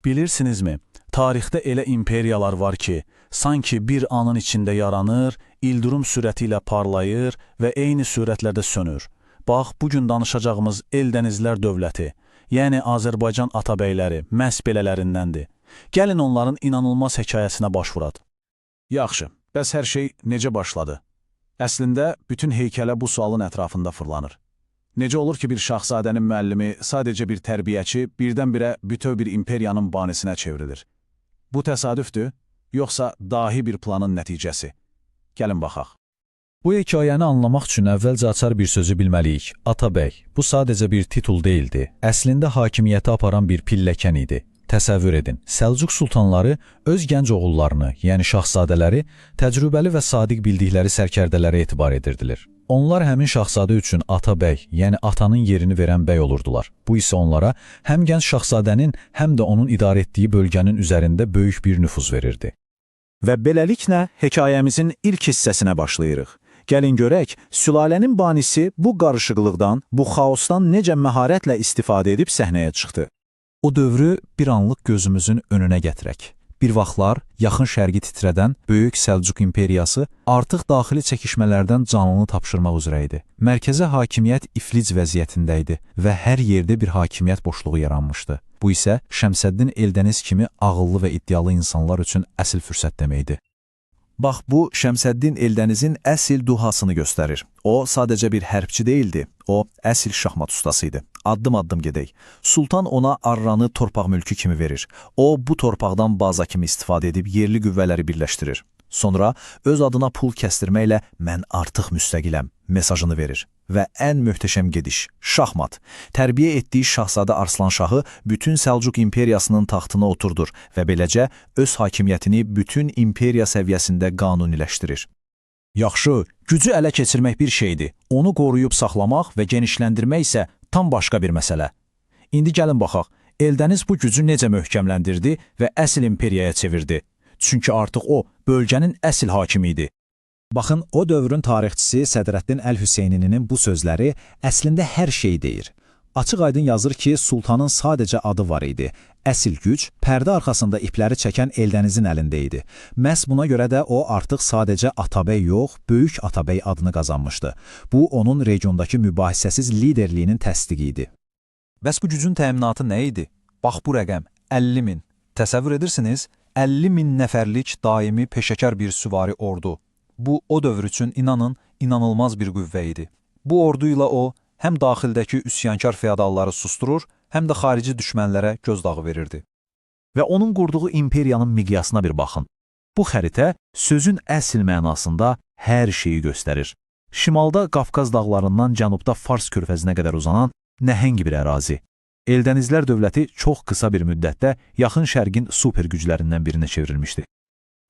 Bilirsinizmi, tarixdə elə imperiyalar var ki, sanki bir anın içində yaranır, ildırım sürəti ilə parlayır və eyni sürətlərdə sönür. Bax, bugün danışacağımız Eldənizlər dövləti, yəni Azərbaycan atabəyləri məhz belələrindəndir. Gəlin onların inanılmaz hekayəsinə baş vuraq. Yaxşı, bəs hər şey necə başladı? Əslində, bütün heykələ bu sualın ətrafında fırlanır. Necə olur ki, bir şahzadənin müəllimi, sadəcə bir tərbiyəçi, birdən-birə bütöv bir imperiyanın banisinə çevrilir? Bu təsadüfdür, yoxsa dahi bir planın nəticəsi? Gəlin baxaq. Bu hekayəni anlamaq üçün əvvəlcə açar bir sözü bilməliyik. Atabəy, bu sadəcə bir titul deyildi. Əslində hakimiyyəti aparan bir pilləkən idi. Təsəvvür edin, Səlcuq sultanları öz gənc oğullarını, yəni şahzadələri, təcrübəli və sadiq bildikləri sərkərdələrə etibar edirdilər. Onlar həmin şahzadə üçün Atabəy, yəni atanın yerini verən bəy olurdular. Bu isə onlara həm gənc şahzadənin, həm də onun idarə etdiyi bölgənin üzərində böyük bir nüfuz verirdi. Və beləliklə hekayəmizin ilk hissəsinə başlayırıq. Gəlin görək, sülalənin banisi bu qarışıqlıqdan, bu xaosdan necə məharətlə istifadə edib səhnəyə çıxdı. O dövrü bir anlıq gözümüzün önünə gətirək. Bir vaxtlar yaxın şərqi titrədən Böyük Səlcuq imperiyası artıq daxili çəkişmələrdən canını tapşırmaq üzrə idi. Mərkəzi hakimiyyət iflic vəziyyətində idi və hər yerdə bir hakimiyyət boşluğu yaranmışdı. Bu isə Şəmsəddin Eldəniz kimi ağıllı və iddialı insanlar üçün əsl fürsət deməkdir. Bax, bu Şəmsəddin Eldənizin əsl duhasını göstərir. O, sadəcə bir hərbçi deyildi, o, əsl şahmat ustası idi. Addım-addım gedək. Sultan ona Arranı torpaq mülkü kimi verir. O, bu torpaqdan baza kimi istifadə edib yerli qüvvələri birləşdirir. Sonra öz adına pul kəstirməklə mən artıq müstəqiləm mesajını verir. Və ən möhtəşəm gediş, şahmat. Tərbiyə etdiyi şahzadə Arslanşahı bütün Səlcuq imperiyasının taxtına oturdur və beləcə öz hakimiyyətini bütün imperiya səviyyəsində qanuniləşdirir. Yaxşı, gücü ələ keçirmək bir şeydir. Onu qoruyub saxlamaq və genişləndirmək isə tam başqa bir məsələ. İndi gəlin baxaq, Eldəniz bu gücü necə möhkəmləndirdi və əsl imperiyaya çevirdi. Çünki artıq o, bölgənin əsl hakimi idi. Baxın, o dövrün tarixçisi Sədrəddin Əl-Hüseyninin bu sözləri əslində hər şey deyir. Açıq-aydın yazır ki, sultanın sadəcə adı var idi. Əsl güc, pərdə arxasında ipləri çəkən Eldənizin əlində idi. Məhz buna görə də o artıq sadəcə Atabəy yox, Böyük Atabəy adını qazanmışdı. Bu, onun regiondakı mübahisəsiz liderliyinin təsdiqi idi. Bəs bu gücün təminatı nə idi? Bax bu rəqəm, 50 min. Təsəvvür edirsiniz, 50 min nəfərlik daimi peşəkar bir süvari ordu. Bu, o dövr üçün inanın, inanılmaz bir qüvvə idi. Bu ordu ilə o, həm daxildəki üsyankar feodalları susturur, həm də xarici düşmənlərə gözdağı verirdi. Və onun qurduğu imperiyanın miqyasına bir baxın. Bu xəritə sözün əsl mənasında hər şeyi göstərir. Şimalda Qafqaz dağlarından cənubda Fars körfəzinə qədər uzanan nəhəng bir ərazi. Eldənizlər dövləti çox qısa bir müddətdə yaxın şərqin super güclərindən birinə çevrilmişdi.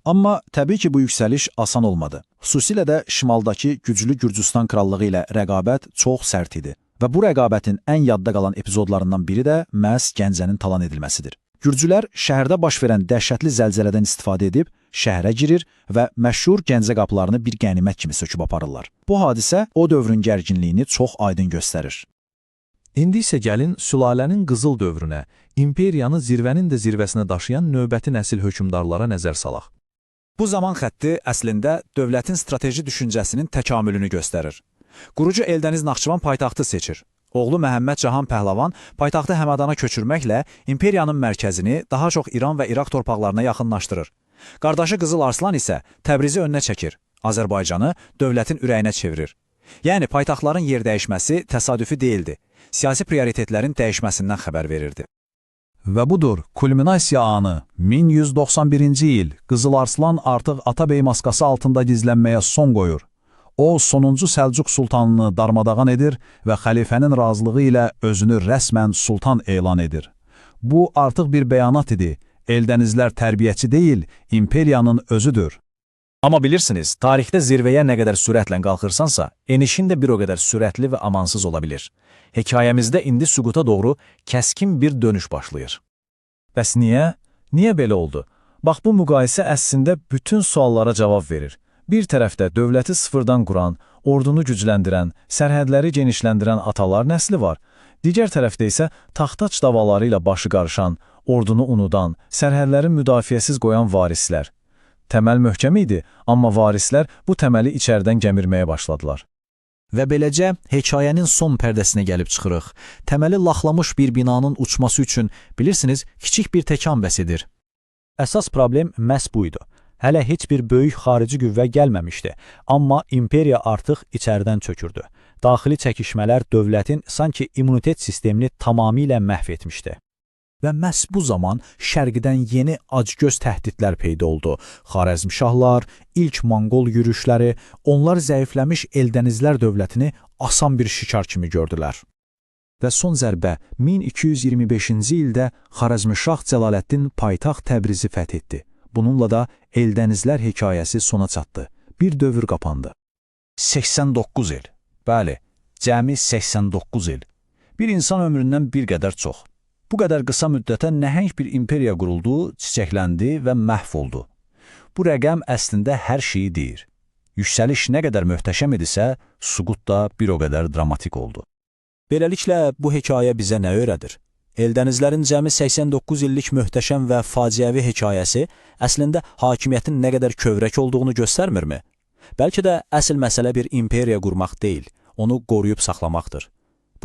Amma təbii ki, bu yüksəliş asan olmadı. Xüsusilə də şimaldakı güclü Gürcüstan krallığı ilə rəqabət çox sərt idi. Və bu rəqabətin ən yadda qalan epizodlarından biri də məhz Gəncənin talan edilməsidir. Gürcülər şəhərdə baş verən dəhşətli zəlzələdən istifadə edib şəhərə girir və məşhur Gəncə qapılarını bir qənimət kimi söküb aparırlar. Bu hadisə o dövrün gərginliyini çox aydın göstərir. İndi isə gəlin sülalənin qızıl dövrünə, imperiyanı zirvənin də zirvəsinə daşıyan növbəti nəsil hökmdarlara nəzər salaq. Bu zaman xətti əslində dövlətin strateji düşüncəsinin təkamülünü göstərir. Qurucu Eldəniz Naxçıvan paytaxtı seçir. Oğlu Məhəmməd Cahan Pəhləvan paytaxtı Həmədana köçürməklə imperiyanın mərkəzini daha çox İran və İraq torpaqlarına yaxınlaşdırır. Qardaşı Qızıl Arslan isə Təbrizi önünə çəkir, Azərbaycanı dövlətin ürəyinə çevirir. Yəni paytaxtların yer dəyişməsi təsadüfi deyildi, siyasi prioritetlərin dəyişməsindən xəbər verirdi. Və budur, kulminasiya anı. 1191-ci il Qızıl Arslan artıq Atabəy maskası altında gizlənməyə son qoyur. O, sonuncu Səlcuq sultanını darmadağan edir və xəlifənin razılığı ilə özünü rəsmən sultan elan edir. Bu, artıq bir bəyanat idi. Eldənizlər tərbiyəçi deyil, imperiyanın özüdür. Amma bilirsiniz, tarixdə zirvəyə nə qədər sürətlə qalxırsansa, enişin də bir o qədər sürətli və amansız ola bilir. Hekayəmizdə indi süquta doğru kəskin bir dönüş başlayır. Bəs niyə? Niyə belə oldu? Bax, bu müqayisə əslində bütün suallara cavab verir. Bir tərəfdə dövləti sıfırdan quran, ordunu gücləndirən, sərhədləri genişləndirən atalar nəsli var. Digər tərəfdə isə taxtaç davaları ilə başı qarışan, ordunu unudan, sərhədləri müdafiəsiz qoyan varislər. Təməl möhkəm idi, amma varislər bu təməli içərdən gəmirməyə başladılar. Və beləcə hekayənin son pərdəsinə gəlib çıxırıq. Təməli laxlamış bir binanın uçması üçün, bilirsiniz, kiçik bir təkan bəs edir. Əsas problem məhz bu idi. Hələ heç bir böyük xarici qüvvə gəlməmişdi, amma imperiya artıq içərdən çökürdü. Daxili çəkişmələr dövlətin sanki immunitet sistemini tamamilə məhv etmişdi. Və məhz bu zaman şərqdən yeni acgöz təhdidlər peyda oldu. Xarəzmşahlar, ilk Monqol yürüşləri, onlar zəifləmiş Eldənizlər dövlətini asan bir şikar kimi gördülər. Və son zərbə 1225-ci ildə Xarəzmşah Cəlaləddin paytaxt Təbrizi fəth etdi. Bununla da Eldənizlər hekayəsi sona çatdı. Bir dövr qapandı. 89 il. Bəli, cəmi 89 il. Bir insan ömründən bir qədər çox. Bu qədər qısa müddətə nəhəng bir imperiya quruldu, çiçəkləndi və məhv oldu. Bu rəqəm əslində hər şeyi deyir. Yüksəliş nə qədər möhtəşəm idisə, suqut da bir o qədər dramatik oldu. Beləliklə, bu hekayə bizə nə öyrədir? Eldənizlərin cəmi 89 illik möhtəşəm və faciəvi hekayəsi əslində hakimiyyətin nə qədər kövrək olduğunu göstərmirmi? Bəlkə də əsl məsələ bir imperiya qurmaq deyil, onu qoruyub saxlamaqdır.